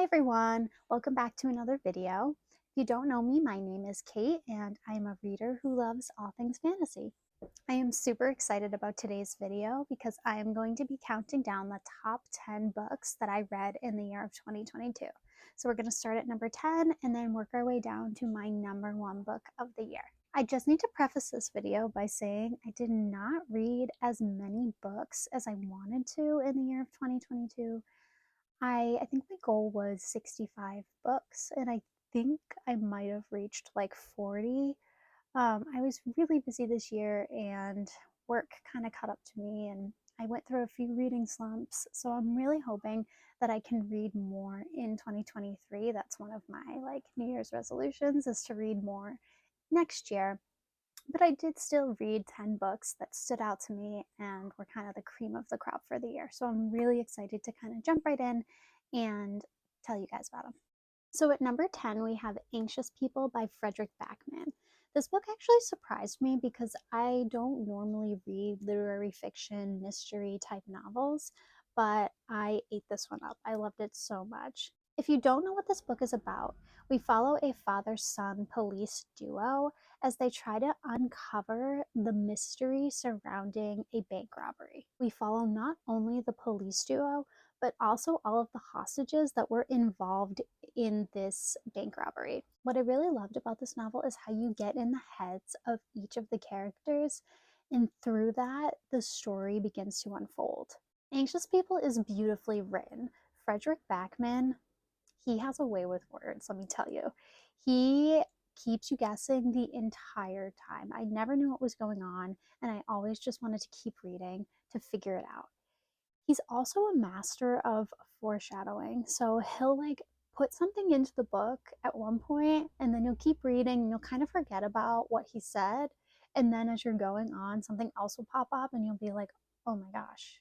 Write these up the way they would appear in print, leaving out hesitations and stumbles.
Hi everyone, welcome back to another video. If you don't know me, my name is Kate and I am a reader who loves all things fantasy. I am super excited about today's video because I am going to be counting down the top 10 books that I read in the year of 2022. So we're going to start at number 10 and then work our way down to my number 1 book of the year. I just need to preface this video by saying I did not read as many books as I wanted to in the year of 2022. I think my goal was 65 books, and I think I might have reached like 40. I was really busy this year, and work kind of caught up to me, and I went through a few reading slumps. So I'm really hoping that I can read more in 2023. That's one of my New Year's resolutions, is to read more next year. But I did still read 10 books that stood out to me and were kind of the cream of the crop for the year. So I'm really excited to kind of jump right in and tell you guys about them. So at number 10, we have Anxious People by Frederick Backman. This book actually surprised me because I don't normally read literary fiction, mystery type novels, but I ate this one up. I loved it so much. If you don't know what this book is about, we follow a father-son police duo as they try to uncover the mystery surrounding a bank robbery. We follow not only the police duo, but also all of the hostages that were involved in this bank robbery. What I really loved about this novel is how you get in the heads of each of the characters, and through that, the story begins to unfold. Anxious People is beautifully written. Frederick Backman, he has a way with words, let me tell you. He keeps you guessing the entire time. I never knew what was going on, and I always just wanted to keep reading to figure it out. He's also a master of foreshadowing. So he'll put something into the book at one point, and then you'll keep reading and you'll kind of forget about what he said. And then as you're going on, something else will pop up and you'll be like, oh my gosh,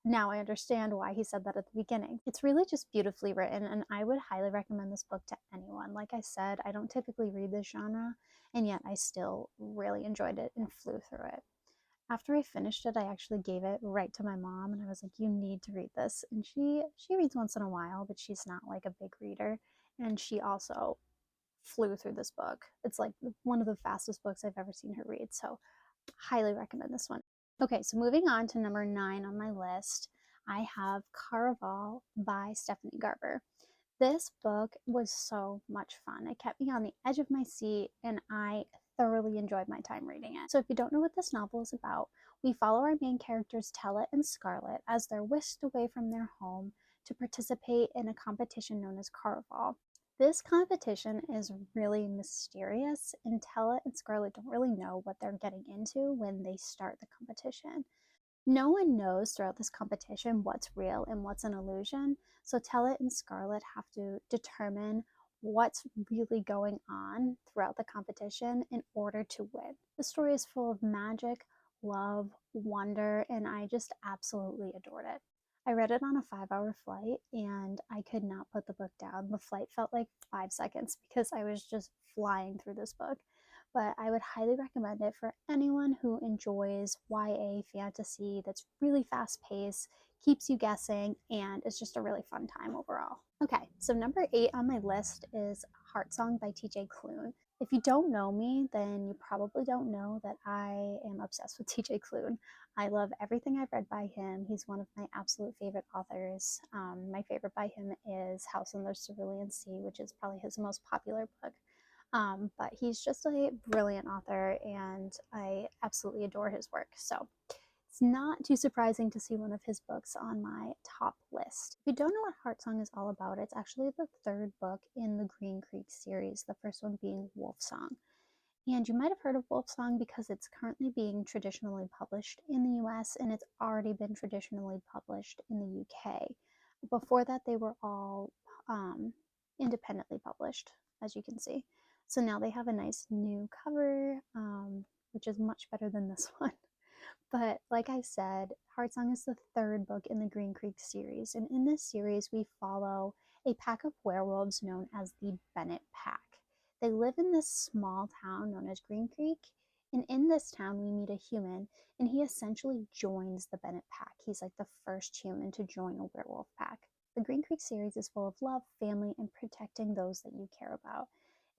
now I understand why he said that at the beginning. It's really just beautifully written, and I would highly recommend this book to anyone. Like I said, I don't typically read this genre, and yet I still really enjoyed it and flew through it. After I finished it, I actually gave it right to my mom, and I was like, you need to read this. And she reads once in a while, but she's not like a big reader, and she also flew through this book. It's like one of the fastest books I've ever seen her read, so highly recommend this one. Okay, so moving on to number 9 on my list, I have Caraval by Stephanie Garber. This book was so much fun. It kept me on the edge of my seat, and I thoroughly enjoyed my time reading it. So if you don't know what this novel is about, we follow our main characters Tella and Scarlet as they're whisked away from their home to participate in a competition known as Caraval. This competition is really mysterious, and Tella and Scarlet don't really know what they're getting into when they start the competition. No one knows throughout this competition what's real and what's an illusion, so Tella and Scarlet have to determine what's really going on throughout the competition in order to win. The story is full of magic, love, wonder, and I just absolutely adored it. I read it on a 5-hour flight, and I could not put the book down. The flight felt like 5 seconds because I was just flying through this book. But I would highly recommend it for anyone who enjoys YA fantasy that's really fast paced, keeps you guessing, and is just a really fun time overall. Okay, so number 8 on my list is Heart Song by TJ Klune. If you don't know me, then you probably don't know that I am obsessed with TJ Klune. I love everything I've read by him. He's one of my absolute favorite authors. My favorite by him is House in the Cerulean Sea, which is probably his most popular book. But he's just a brilliant author, and I absolutely adore his work. So it's not too surprising to see one of his books on my top list. If you don't know what Heart Song is all about, it's actually the 3rd book in the Green Creek series, the first one being Wolf Song. And you might have heard of Wolf Song because it's currently being traditionally published in the US, and it's already been traditionally published in the UK. Before that, they were all independently published, as you can see. So now they have a nice new cover, which is much better than this one. But like I said, Heart Song is the 3rd book in the Green Creek series. And in this series, we follow a pack of werewolves known as the Bennett Pack. They live in this small town known as Green Creek. And in this town, we meet a human, and he essentially joins the Bennett Pack. He's like the first human to join a werewolf pack. The Green Creek series is full of love, family, and protecting those that you care about.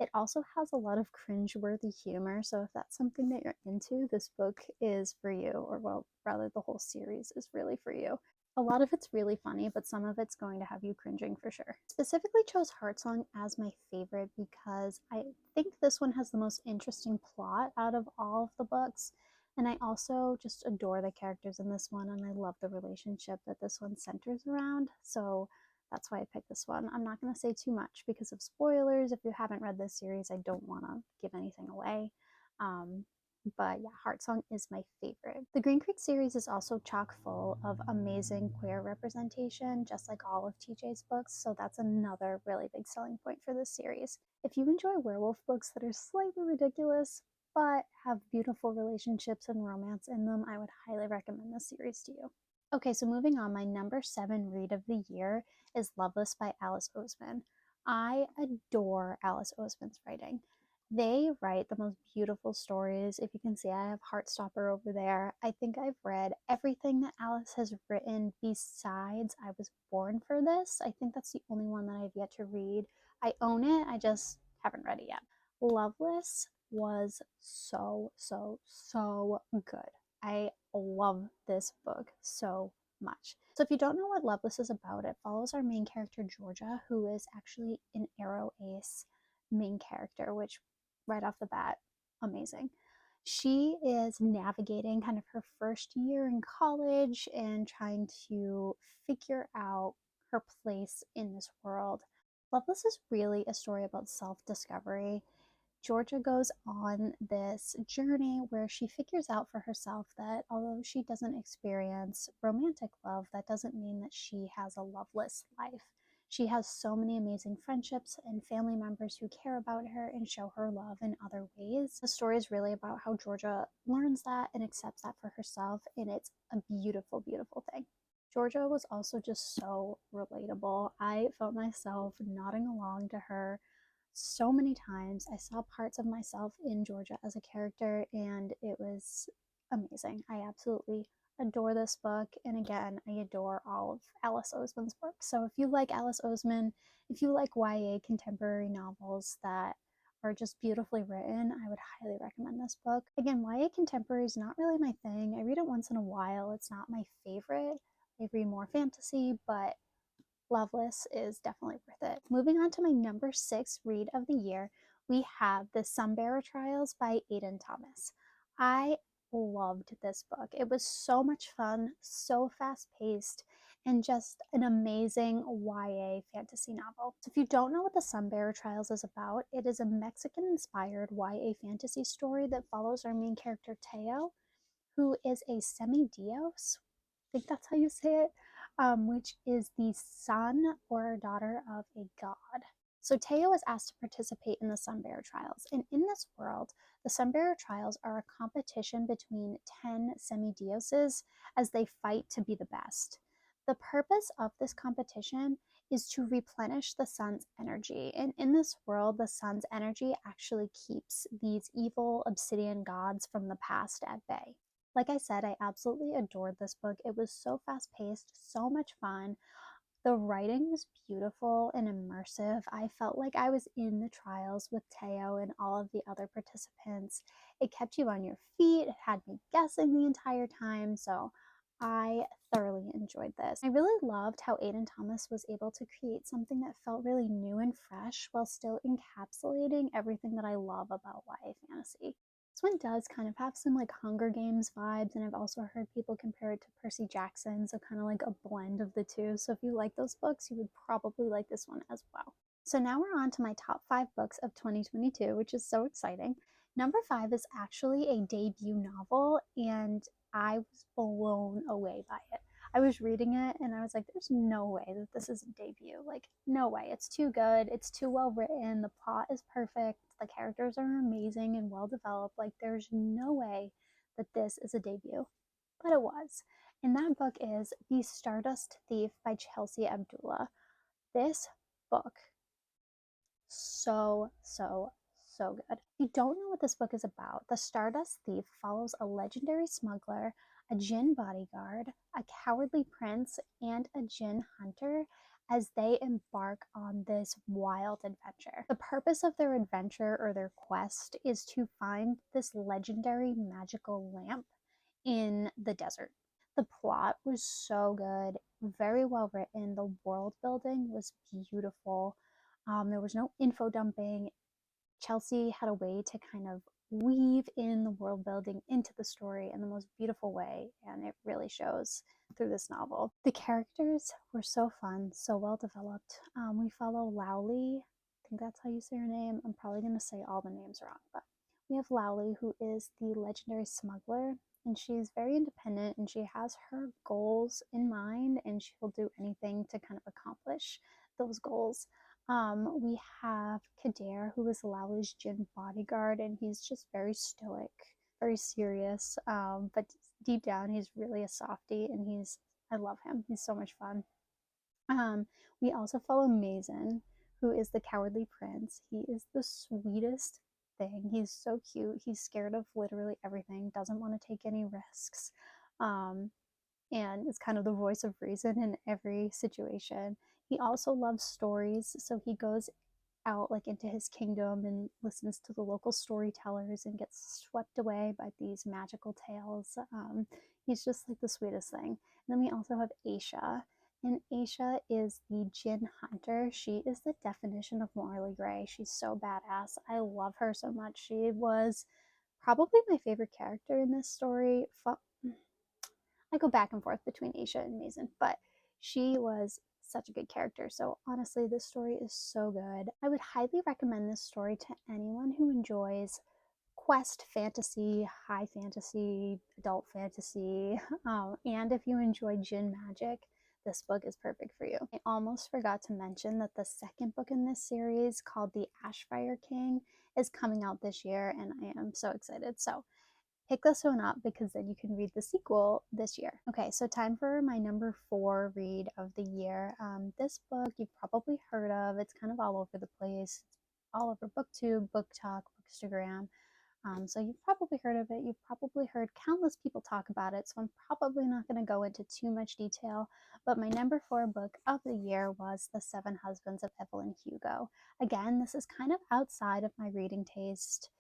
It also has a lot of cringe-worthy humor, so if that's something that you're into, this book is for you, or well, rather the whole series is really for you. A lot of it's really funny, but some of it's going to have you cringing for sure. Specifically chose Heartsong as my favorite because I think this one has the most interesting plot out of all of the books. And I also just adore the characters in this one, and I love the relationship that this one centers around. So that's why I picked this one. I'm not going to say too much because of spoilers. If you haven't read this series, I don't want to give anything away. But yeah, Heartsong is my favorite. The Green Creek series is also chock full of amazing queer representation, just like all of TJ's books, so that's another really big selling point for this series. If you enjoy werewolf books that are slightly ridiculous, but have beautiful relationships and romance in them, I would highly recommend this series to you. Okay, so moving on, my number 7 read of the year is Loveless by Alice Oseman. I adore Alice Oseman's writing. They write the most beautiful stories. If you can see, I have Heartstopper over there. I think I've read everything that Alice has written besides I Was Born for This. I think that's the only one that I've yet to read. I own it, I just haven't read it yet. Loveless was so good. I love this book so much. So if you don't know what Loveless is about, it follows our main character Georgia, who is actually an Arrow Ace main character, which right off the bat, amazing. She is navigating kind of her first year in college and trying to figure out her place in this world. Loveless is really a story about self-discovery. Georgia goes on this journey where she figures out for herself that although she doesn't experience romantic love, that doesn't mean that she has a loveless life. She has so many amazing friendships and family members who care about her and show her love in other ways. The story is really about how Georgia learns that and accepts that for herself, and it's a beautiful, beautiful thing. Georgia was also just so relatable. I felt myself nodding along to her so many times. I saw parts of myself in Georgia as a character, and it was amazing. I absolutely adore this book, and again, I adore all of Alice Oseman's work. So if you like Alice Oseman, if you like YA contemporary novels that are just beautifully written, I would highly recommend this book. Again, YA contemporary is not really my thing. I read it once in a while. It's not my favorite. I read more fantasy, but Loveless is definitely worth it. Moving on to my number 6 read of the year, we have The Sunbearer Trials by Aiden Thomas. I loved this book. It was so much fun, so fast-paced, and just an amazing YA fantasy novel. So if you don't know what The Sunbearer Trials is about, it is a Mexican-inspired YA fantasy story that follows our main character Teo, who is a semidios. I think that's how you say it, which is the son or daughter of a god. So Teo is asked to participate in the Sunbearer Trials, and in this world, the Sunbearer Trials are a competition between 10 semidioses as they fight to be the best. The purpose of this competition is to replenish the sun's energy, and in this world, the sun's energy actually keeps these evil obsidian gods from the past at bay. Like I said, I absolutely adored this book. It was so fast-paced, so much fun. The writing was beautiful and immersive. I felt like I was in the trials with Teo and all of the other participants. It kept you on your feet. It had me guessing the entire time. So I thoroughly enjoyed this. I really loved how Aiden Thomas was able to create something that felt really new and fresh while still encapsulating everything that I love about YA fantasy. This one does kind of have some like Hunger Games vibes, and I've also heard people compare it to Percy Jackson, so kind of like a blend of the two. So if you like those books, you would probably like this one as well. So now we're on to my top 5 books of 2022, which is so exciting. Number 5 is actually a debut novel, and I was blown away by it. I was reading it and I was like, there's no way that this is a debut. Like, no way. It's too good. It's too well written. The plot is perfect. The characters are amazing and well developed. Like, there's no way that this is a debut. But it was. And that book is The Stardust Thief by Chelsea Abdullah. This book, so good. If you don't know what this book is about, The Stardust Thief follows a legendary smuggler, a Jinn bodyguard, a cowardly prince, and a Jinn hunter as they embark on this wild adventure. The purpose of their adventure or their quest is to find this legendary magical lamp in the desert. The plot was so good, very well written. The world building was beautiful. There was no info dumping. Chelsea had a way to kind of weave in the world building into the story in the most beautiful way, and it really shows through this novel. The characters were so fun, so well developed. We follow Lowly. I think that's how you say her name. I'm probably going to say all the names wrong, but we have Lowly, who is the legendary smuggler, and she's very independent and she has her goals in mind, and she'll do anything to kind of accomplish those goals. We have Kader, who is Lowly's gym bodyguard, and he's just very stoic, very serious. But deep down, he's really a softie, and I love him. He's so much fun. We also follow Mason, who is the cowardly prince. He is the sweetest thing. He's so cute. He's scared of literally everything, doesn't want to take any risks. And is kind of the voice of reason in every situation. He also loves stories, so he goes out like into his kingdom and listens to the local storytellers and gets swept away by these magical tales. He's just like the sweetest thing. And then we also have Aisha, and Aisha is the Jinn hunter. She is the definition of morally gray. She's so badass. I love her so much. She was probably my favorite character in this story. I go back and forth between Aisha and Mason, but she was such a good character. So honestly, this story is so good. I would highly recommend this story to anyone who enjoys quest fantasy, high fantasy, adult fantasy, and if you enjoy Jinn magic, this book is perfect for you. I almost forgot to mention that the second book in this series, called The Ashfire King, is coming out this year, and I am so excited. So pick this one up because then you can read the sequel this year. Okay, so time for my number 4 read of the year. This book you've probably heard of. It's kind of all over the place. It's all over BookTube, BookTok, Bookstagram. So you've probably heard of it. You've probably heard countless people talk about it. So I'm probably not going to go into too much detail. But my number 4 book of the year was The Seven Husbands of Evelyn Hugo. Again, this is kind of outside of my reading taste,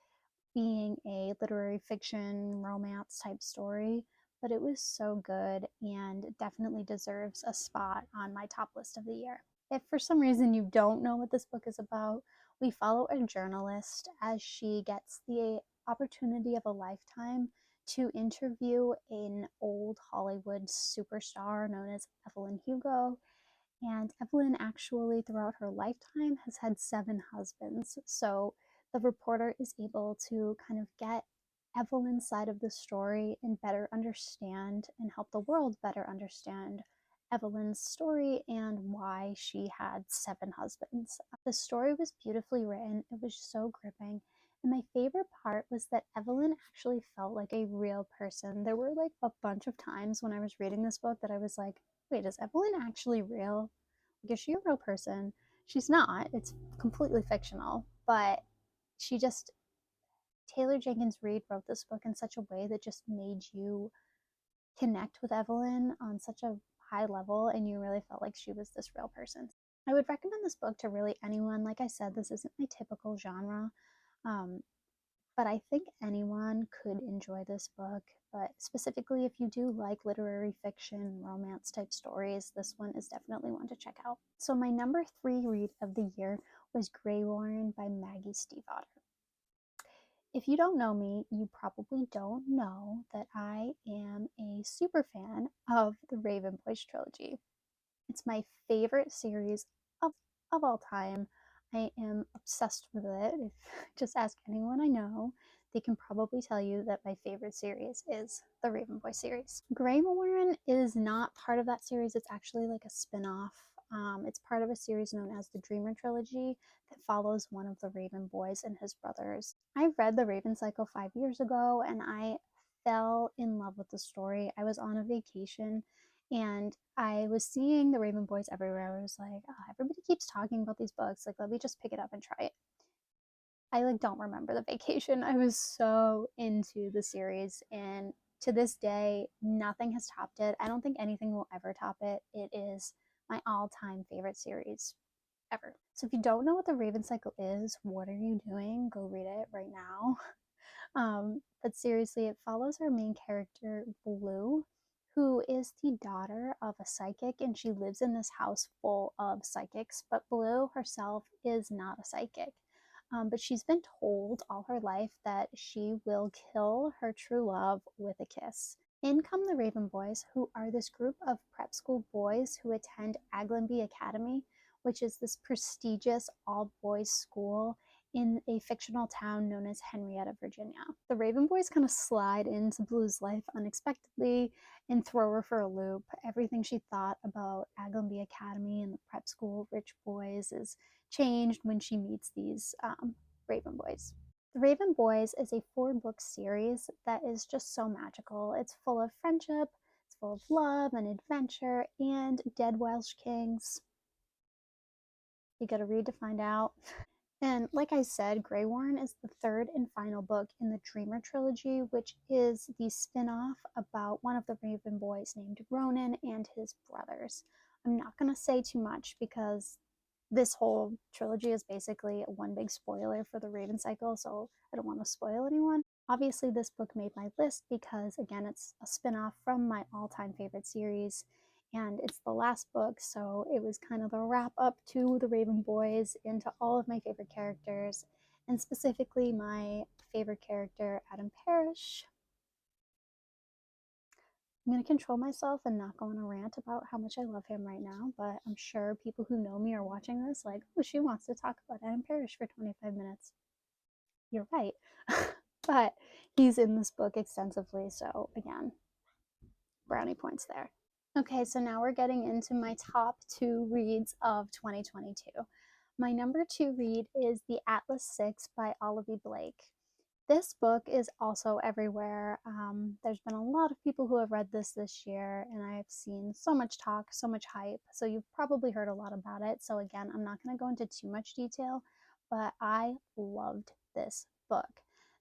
being a literary fiction romance type story, but it was so good and definitely deserves a spot on my top list of the year. If for some reason you don't know what this book is about, we follow a journalist as she gets the opportunity of a lifetime to interview an old Hollywood superstar known as Evelyn Hugo. And Evelyn actually, throughout her lifetime, has had 7 husbands. So the reporter is able to kind of get Evelyn's side of the story and better understand and help the world better understand Evelyn's story and why she had 7 husbands. The story was beautifully written. It was so gripping. And my favorite part was that Evelyn actually felt like a real person. There were like a bunch of times when I was reading this book that I was like, wait, is Evelyn actually real? Like, is she a real person? She's not. It's completely fictional. But she just, Taylor Jenkins Reid wrote this book in such a way that just made you connect with Evelyn on such a high level, and you really felt like she was this real person. I would recommend this book to really anyone. Like I said, this isn't my typical genre, but I think anyone could enjoy this book. But specifically, if you do like literary fiction, romance type stories, this one is definitely one to check out. So my number 3 read of the year was Grey Warren by Maggie Stiefvater. If you don't know me, you probably don't know that I am a super fan of the Raven Boys trilogy. It's my favorite series of all time. I am obsessed with it. If just ask anyone I know, they can probably tell you that my favorite series is the Raven Boy series. Grey Warren is not part of that series. It's actually like a spin-off. It's part of a series known as the Dreamer Trilogy that follows one of the Raven Boys and his brothers. I read the Raven Cycle 5 years ago and I fell in love with the story. I was on a vacation and I was seeing the Raven Boys everywhere. I was like, oh, everybody keeps talking about these books. Like, let me just pick it up and try it. I like don't remember the vacation. I was so into the series, and to this day, nothing has topped it. I don't think anything will ever top it. It is my all-time favorite series ever. So if you don't know what the Raven Cycle is, what are you doing? Go read it right now. But seriously, it follows our main character, Blue, who is the daughter of a psychic, and she lives in this house full of psychics. But Blue herself is not a psychic. But she's been told all her life that she will kill her true love with a kiss. In come the Raven Boys, who are this group of prep school boys who attend Aglenby Academy, which is this prestigious all-boys school in a fictional town known as Henrietta, Virginia. The Raven Boys kind of slide into Blue's life unexpectedly and throw her for a loop. Everything she thought about Aglenby Academy and the prep school rich boys is changed when she meets these Raven Boys. The Raven Boys is a 4-book series that is just so magical. It's full of friendship, it's full of love and adventure, and dead Welsh kings. You gotta read to find out. And like I said, Greywarren is the 3rd and final book in the Dreamer trilogy, which is the spin-off about one of the Raven Boys named Ronan and his brothers. I'm not going to say too much because this whole trilogy is basically one big spoiler for the Raven Cycle, so I don't want to spoil anyone. Obviously, this book made my list because, again, it's a spin-off from my all-time favorite series, and it's the last book, so it was kind of the wrap up to the Raven Boys into all of my favorite characters, and specifically my favorite character, Adam Parrish. I'm going to control myself and not go on a rant about how much I love him right now, but I'm sure people who know me are watching this like, oh, she wants to talk about Adam Parrish for 25 minutes. You're right. But he's in this book extensively, so again, brownie points there. Okay, so now we're getting into my top 2 reads of 2022. My number 2 read is The Atlas 6 by Olivia Blake. This book is also everywhere. There's been a lot of people who have read this year, and I've seen so much talk, so much hype, so you've probably heard a lot about it. So again, I'm not going to go into too much detail, but I loved this book.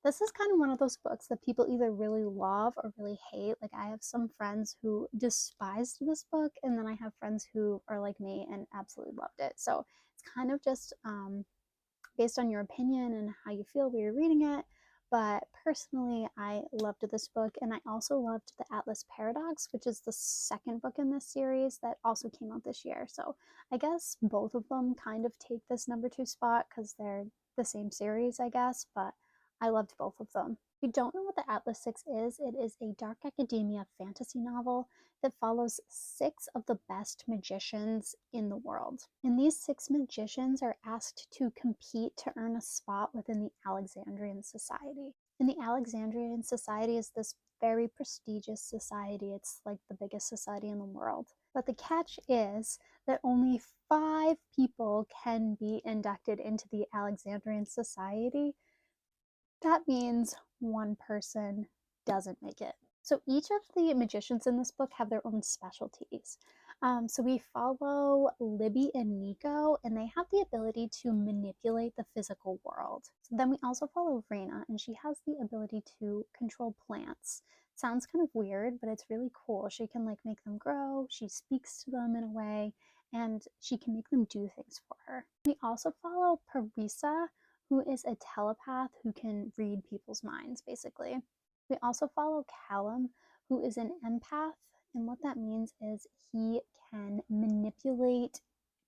This is kind of one of those books that people either really love or really hate. Like, I have some friends who despised this book, and then I have friends who are like me and absolutely loved it. So it's kind of just based on your opinion and how you feel when you're reading it. But personally, I loved this book, and I also loved The Atlas Paradox, which is the 2nd book in this series that also came out this year. So I guess both of them kind of take this number 2 spot because they're the same series, I guess, but I loved both of them. If you don't know what The Atlas 6 is, it is a dark academia fantasy novel that follows 6 of the best magicians in the world. And these 6 magicians are asked to compete to earn a spot within the Alexandrian Society. And the Alexandrian Society is this very prestigious society. It's like the biggest society in the world. But the catch is that only 5 people can be inducted into the Alexandrian Society. That means 1 person doesn't make it. So each of the magicians in this book have their own specialties. So we follow Libby and Nico, and they have the ability to manipulate the physical world. So then we also follow Rena, and she has the ability to control plants. Sounds kind of weird, but it's really cool. She can like make them grow, she speaks to them in a way, and she can make them do things for her. We also follow Parisa, who is a telepath who can read people's minds, basically. We also follow Callum, who is an empath, and what that means is he can manipulate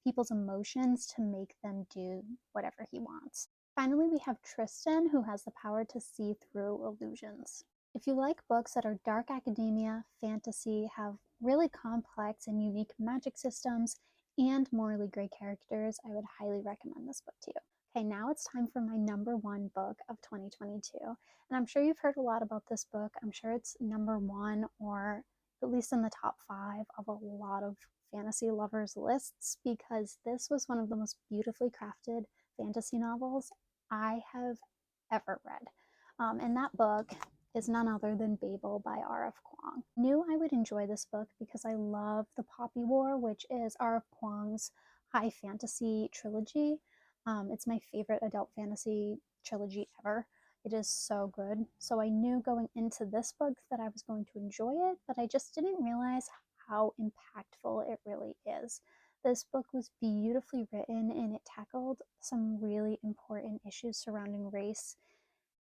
people's emotions to make them do whatever he wants. Finally, we have Tristan, who has the power to see through illusions. If you like books that are dark academia, fantasy, have really complex and unique magic systems, and morally gray characters, I would highly recommend this book to you. Okay, now it's time for my number 1 book of 2022. And I'm sure you've heard a lot about this book. I'm sure it's number 1 or at least in the top 5 of a lot of fantasy lovers' lists because this was one of the most beautifully crafted fantasy novels I have ever read. And that book is none other than Babel by R.F. Kuang. I knew I would enjoy this book because I love The Poppy War, which is R.F. Kuang's high fantasy trilogy. It's my favorite adult fantasy trilogy ever. It is so good. So I knew going into this book that I was going to enjoy it, but I just didn't realize how impactful it really is. This book was beautifully written and it tackled some really important issues surrounding race,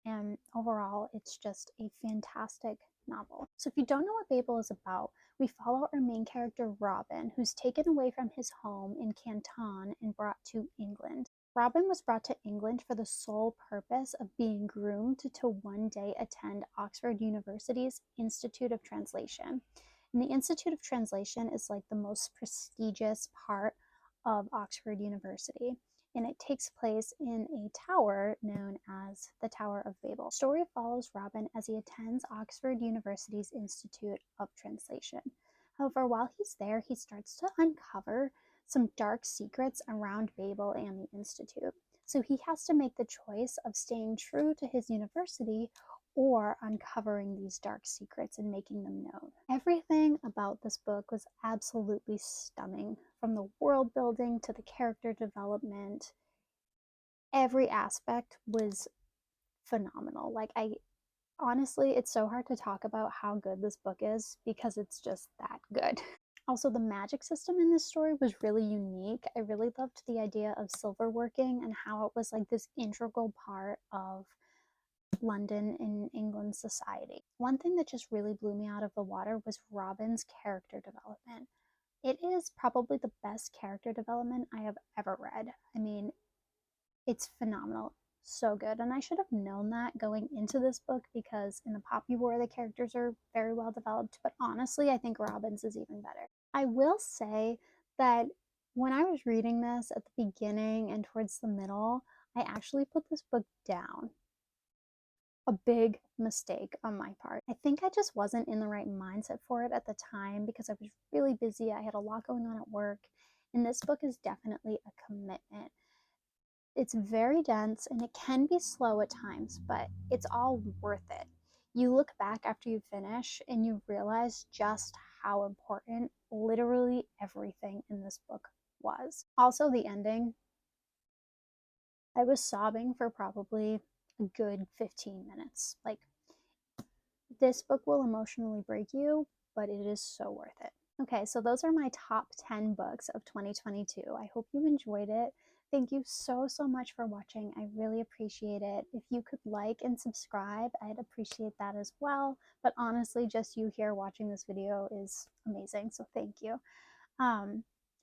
and overall it's just a fantastic novel. So if you don't know what Babel is about, we follow our main character Robin, who's taken away from his home in Canton and brought to England. Robin was brought to England for the sole purpose of being groomed to one day attend Oxford University's Institute of Translation. And the Institute of Translation is like the most prestigious part of Oxford University, and it takes place in a tower known as the Tower of Babel. The story follows Robin as he attends Oxford University's Institute of Translation. However, while he's there, he starts to uncover some dark secrets around Babel and the Institute. So he has to make the choice of staying true to his university or uncovering these dark secrets and making them known. Everything about this book was absolutely stunning, from the world building to the character development. Every aspect was phenomenal. Like, honestly, it's so hard to talk about how good this book is because it's just that good. Also, the magic system in this story was really unique. I really loved the idea of silver working and how it was like this integral part of London in England society. One thing that just really blew me out of the water was Robin's character development. It is probably the best character development I have ever read. I mean, it's phenomenal. So good. And I should have known that going into this book because in the Poppy War, the characters are very well developed. But honestly, I think Robin's is even better. I will say that when I was reading this at the beginning and towards the middle, I actually put this book down. A big mistake on my part. I think I just wasn't in the right mindset for it at the time because I was really busy. I had a lot going on at work, and this book is definitely a commitment. It's very dense and it can be slow at times, but it's all worth it. You look back after you finish and you realize just how important literally everything in this book was. Also, the ending. I was sobbing for probably a good 15 minutes. Like, this book will emotionally break you, but it is so worth it. Okay, so those are my top 10 books of 2022. I hope you enjoyed it. Thank you so much for watching. I really appreciate it. If you could like and subscribe, I'd appreciate that as well. But honestly, just you here watching this video is amazing, so thank you.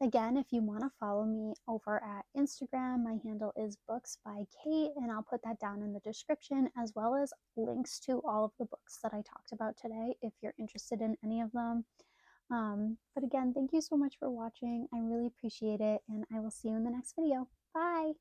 Again, if you want to follow me over at Instagram, my handle is Books by Kate, and I'll put that down in the description, as well as links to all of the books that I talked about today if you're interested in any of them. But again, thank you so much for watching. I really appreciate it, and I will see you in the next video. Bye!